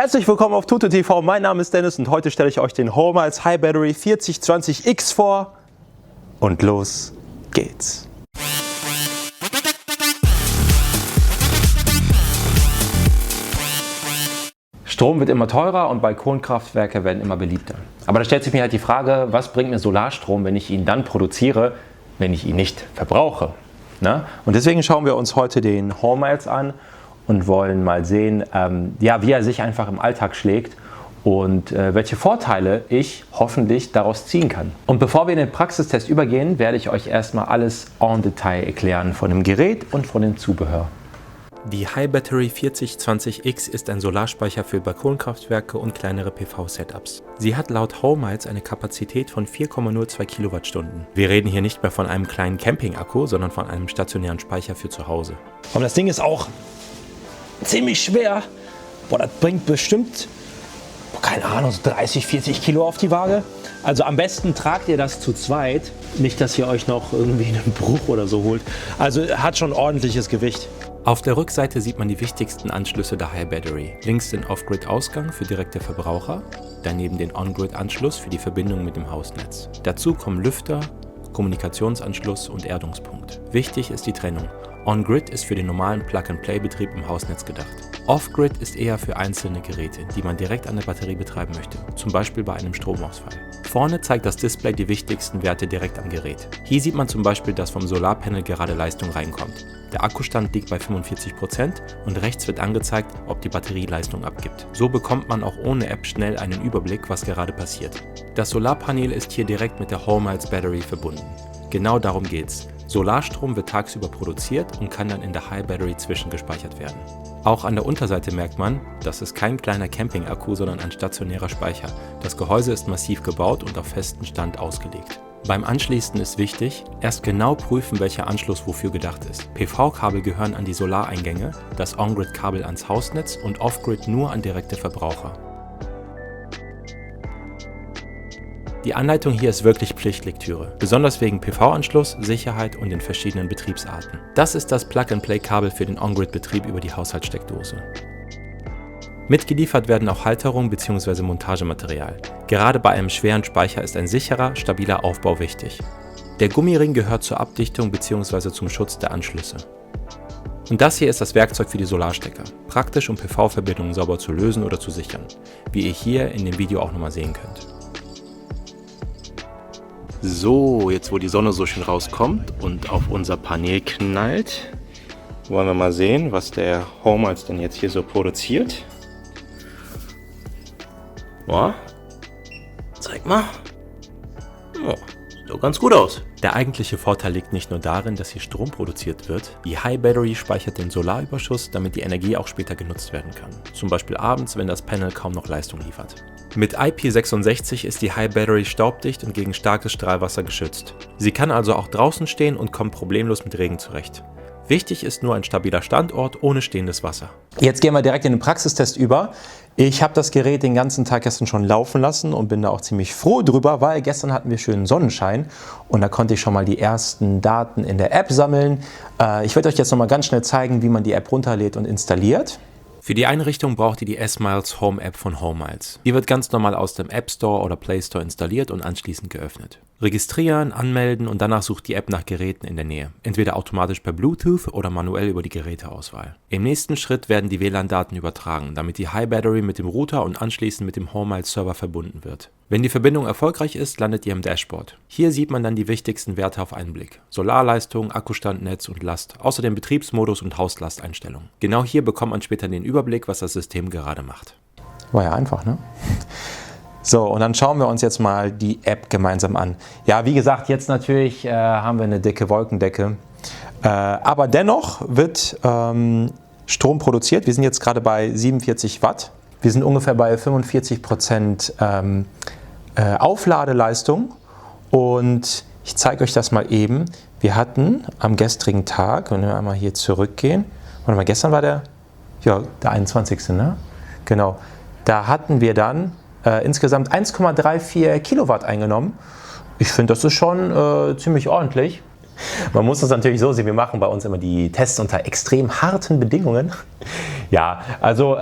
Herzlich willkommen auf Tutu TV, mein Name ist Dennis und heute stelle ich euch den Hallmiles High Battery 4020X vor und los geht's. Strom wird immer teurer und Balkonkraftwerke werden immer beliebter. Aber da stellt sich mir halt die Frage, was bringt mir Solarstrom, wenn ich ihn dann produziere, wenn ich ihn nicht verbrauche? Na? Und deswegen schauen wir uns heute den Hallmiles an und wollen mal sehen, wie er sich einfach im Alltag schlägt und welche Vorteile ich hoffentlich daraus ziehen kann. Und bevor wir in den Praxistest übergehen, werde ich euch erstmal alles en Detail erklären von dem Gerät und von dem Zubehör. Die High Battery 4020X ist ein Solarspeicher für Balkonkraftwerke und kleinere PV-Setups. Sie hat laut Hallmiles eine Kapazität von 4,02 Kilowattstunden. Wir reden hier nicht mehr von einem kleinen Camping-Akku, sondern von einem stationären Speicher für zu Hause. Und das Ding ist auch ziemlich schwer. Boah, das bringt bestimmt, keine Ahnung, so 30, 40 Kilo auf die Waage. Also am besten tragt ihr das zu zweit. Nicht, dass ihr euch noch irgendwie einen Bruch oder so holt. Also hat schon ordentliches Gewicht. Auf der Rückseite sieht man die wichtigsten Anschlüsse der High Battery. Links den Off-Grid-Ausgang für direkte Verbraucher, daneben den On-Grid-Anschluss für die Verbindung mit dem Hausnetz. Dazu kommen Lüfter, Kommunikationsanschluss und Erdungspunkt. Wichtig ist die Trennung. On-Grid ist für den normalen Plug-and-Play-Betrieb im Hausnetz gedacht. Off-Grid ist eher für einzelne Geräte, die man direkt an der Batterie betreiben möchte, zum Beispiel bei einem Stromausfall. Vorne zeigt das Display die wichtigsten Werte direkt am Gerät. Hier sieht man zum Beispiel, dass vom Solarpanel gerade Leistung reinkommt. Der Akkustand liegt bei 45% und rechts wird angezeigt, ob die Batterie Leistung abgibt. So bekommt man auch ohne App schnell einen Überblick, was gerade passiert. Das Solarpanel ist hier direkt mit der Hallmiles Battery verbunden. Genau darum geht's. Solarstrom wird tagsüber produziert und kann dann in der High Battery zwischengespeichert werden. Auch an der Unterseite merkt man, das ist kein kleiner Camping-Akku, sondern ein stationärer Speicher. Das Gehäuse ist massiv gebaut und auf festen Stand ausgelegt. Beim Anschließen ist wichtig, erst genau prüfen, welcher Anschluss wofür gedacht ist. PV-Kabel gehören an die Solareingänge, das On-Grid-Kabel ans Hausnetz und Off-Grid nur an direkte Verbraucher. Die Anleitung hier ist wirklich Pflichtlektüre, besonders wegen PV-Anschluss, Sicherheit und den verschiedenen Betriebsarten. Das ist das Plug-and-Play-Kabel für den On-Grid-Betrieb über die Haushaltssteckdose. Mitgeliefert werden auch Halterung bzw. Montagematerial. Gerade bei einem schweren Speicher ist ein sicherer, stabiler Aufbau wichtig. Der Gummiring gehört zur Abdichtung bzw. zum Schutz der Anschlüsse. Und das hier ist das Werkzeug für die Solarstecker, praktisch um PV-Verbindungen sauber zu lösen oder zu sichern, wie ihr hier in dem Video auch nochmal sehen könnt. So, jetzt wo die Sonne so schön rauskommt und auf unser Panel knallt, wollen wir mal sehen, was der Hallmiles denn jetzt hier so produziert. Ja, zeig mal. Ja, sieht doch ganz gut aus. Der eigentliche Vorteil liegt nicht nur darin, dass hier Strom produziert wird. Die High Battery speichert den Solarüberschuss, damit die Energie auch später genutzt werden kann. Zum Beispiel abends, wenn das Panel kaum noch Leistung liefert. Mit IP66 ist die High Battery staubdicht und gegen starkes Strahlwasser geschützt. Sie kann also auch draußen stehen und kommt problemlos mit Regen zurecht. Wichtig ist nur ein stabiler Standort ohne stehendes Wasser. Jetzt gehen wir direkt in den Praxistest über. Ich habe das Gerät den ganzen Tag gestern schon laufen lassen und bin da auch ziemlich froh drüber, weil gestern hatten wir schönen Sonnenschein und da konnte ich schon mal die ersten Daten in der App sammeln. Ich werde euch jetzt noch mal ganz schnell zeigen, wie man die App runterlädt und installiert. Für die Einrichtung braucht ihr die S-Miles Home App von Hallmiles. Die wird ganz normal aus dem App Store oder Play Store installiert und anschließend geöffnet. Registrieren, anmelden und danach sucht die App nach Geräten in der Nähe. Entweder automatisch per Bluetooth oder manuell über die Geräteauswahl. Im nächsten Schritt werden die WLAN-Daten übertragen, damit die High Battery mit dem Router und anschließend mit dem Hallmiles Server verbunden wird. Wenn die Verbindung erfolgreich ist, landet ihr im Dashboard. Hier sieht man dann die wichtigsten Werte auf einen Blick. Solarleistung, Akkustand, Netz und Last, außerdem Betriebsmodus und Hauslasteinstellungen. Genau hier bekommt man später den Überblick, was das System gerade macht. War ja einfach, ne? So, und dann schauen wir uns jetzt mal die App gemeinsam an. Ja, wie gesagt, jetzt natürlich haben wir eine dicke Wolkendecke. Aber dennoch wird Strom produziert. Wir sind jetzt gerade bei 47 Watt. Wir sind ungefähr bei 45% Aufladeleistung. Und ich zeige euch das mal eben. Wir hatten am gestrigen Tag, wenn wir einmal hier zurückgehen, warte mal, gestern war der 21. Ne? Genau. Da hatten wir dann insgesamt 1,34 Kilowatt eingenommen. Ich finde, das ist schon ziemlich ordentlich. Man muss das natürlich so sehen, wir machen bei uns immer die Tests unter extrem harten Bedingungen. Ja, also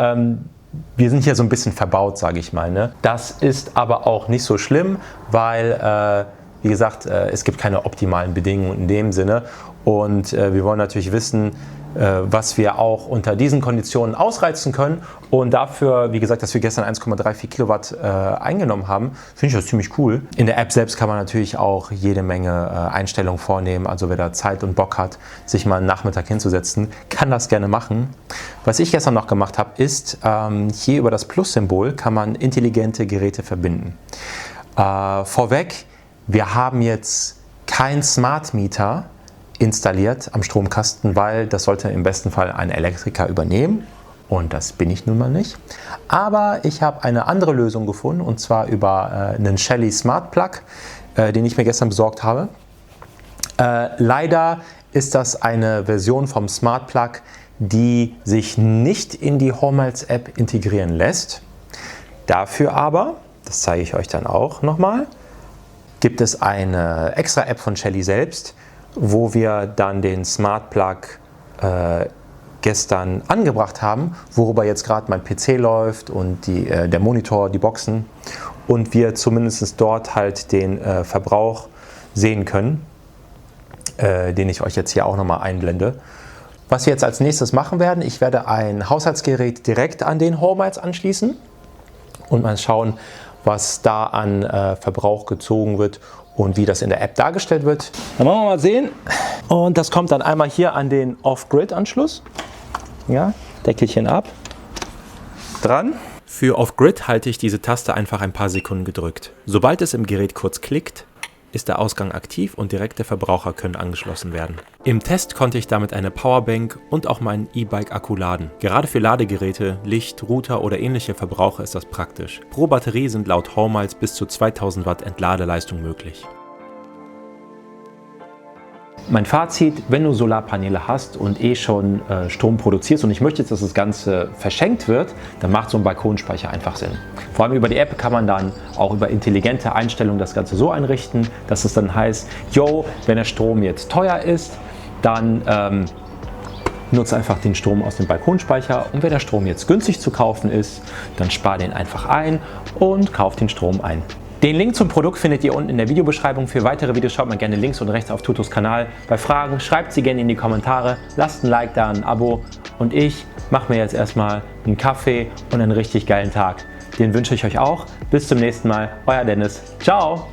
wir sind hier so ein bisschen verbaut, sage ich mal. Ne? Das ist aber auch nicht so schlimm, weil, wie gesagt, es gibt keine optimalen Bedingungen in dem Sinne. Und wir wollen natürlich wissen, was wir auch unter diesen Konditionen ausreizen können. Und dafür, wie gesagt, dass wir gestern 1,34 Kilowatt eingenommen haben, finde ich das ziemlich cool. In der App selbst kann man natürlich auch jede Menge Einstellungen vornehmen. Also wer da Zeit und Bock hat, sich mal einen Nachmittag hinzusetzen, kann das gerne machen. Was ich gestern noch gemacht habe, ist, hier über das Plus-Symbol kann man intelligente Geräte verbinden. Vorweg, wir haben jetzt kein Smart Meter installiert am Stromkasten, weil das sollte im besten Fall ein Elektriker übernehmen und das bin ich nun mal nicht. Aber ich habe eine andere Lösung gefunden und zwar über einen Shelly Smart Plug, den ich mir gestern besorgt habe. Leider ist das eine Version vom Smart Plug, die sich nicht in die Hormels App integrieren lässt. Dafür aber, das zeige ich euch dann auch nochmal, gibt es eine extra App von Shelly selbst, wo wir dann den Smart Plug gestern angebracht haben, worüber jetzt gerade mein PC läuft und der Monitor, die Boxen und wir zumindest dort halt den Verbrauch sehen können, den ich euch jetzt hier auch nochmal einblende. Was wir jetzt als nächstes machen werden, ich werde ein Haushaltsgerät direkt an den Hormels anschließen und mal schauen, was da an Verbrauch gezogen wird und wie das in der App dargestellt wird. Dann wollen wir mal sehen. Und das kommt dann einmal hier an den Off-Grid-Anschluss. Ja, Deckelchen ab. Dran. Für Off-Grid halte ich diese Taste einfach ein paar Sekunden gedrückt. Sobald es im Gerät kurz klickt, ist der Ausgang aktiv und direkte Verbraucher können angeschlossen werden. Im Test konnte ich damit eine Powerbank und auch meinen E-Bike-Akku laden. Gerade für Ladegeräte, Licht, Router oder ähnliche Verbraucher ist das praktisch. Pro Batterie sind laut Hormels bis zu 2000 Watt Entladeleistung möglich. Mein Fazit, wenn du Solarpaneele hast und schon Strom produzierst und ich möchte jetzt, dass das Ganze verschenkt wird, dann macht so ein Balkonspeicher einfach Sinn. Vor allem über die App kann man dann auch über intelligente Einstellungen das Ganze so einrichten, dass es dann heißt, yo, wenn der Strom jetzt teuer ist, dann nutze einfach den Strom aus dem Balkonspeicher und wenn der Strom jetzt günstig zu kaufen ist, dann spar den einfach ein und kauf den Strom ein. Den Link zum Produkt findet ihr unten in der Videobeschreibung. Für weitere Videos schaut mal gerne links und rechts auf Tutos Kanal. Bei Fragen schreibt sie gerne in die Kommentare, lasst ein Like da, ein Abo und ich mache mir jetzt erstmal einen Kaffee und einen richtig geilen Tag. Den wünsche ich euch auch. Bis zum nächsten Mal, euer Dennis. Ciao!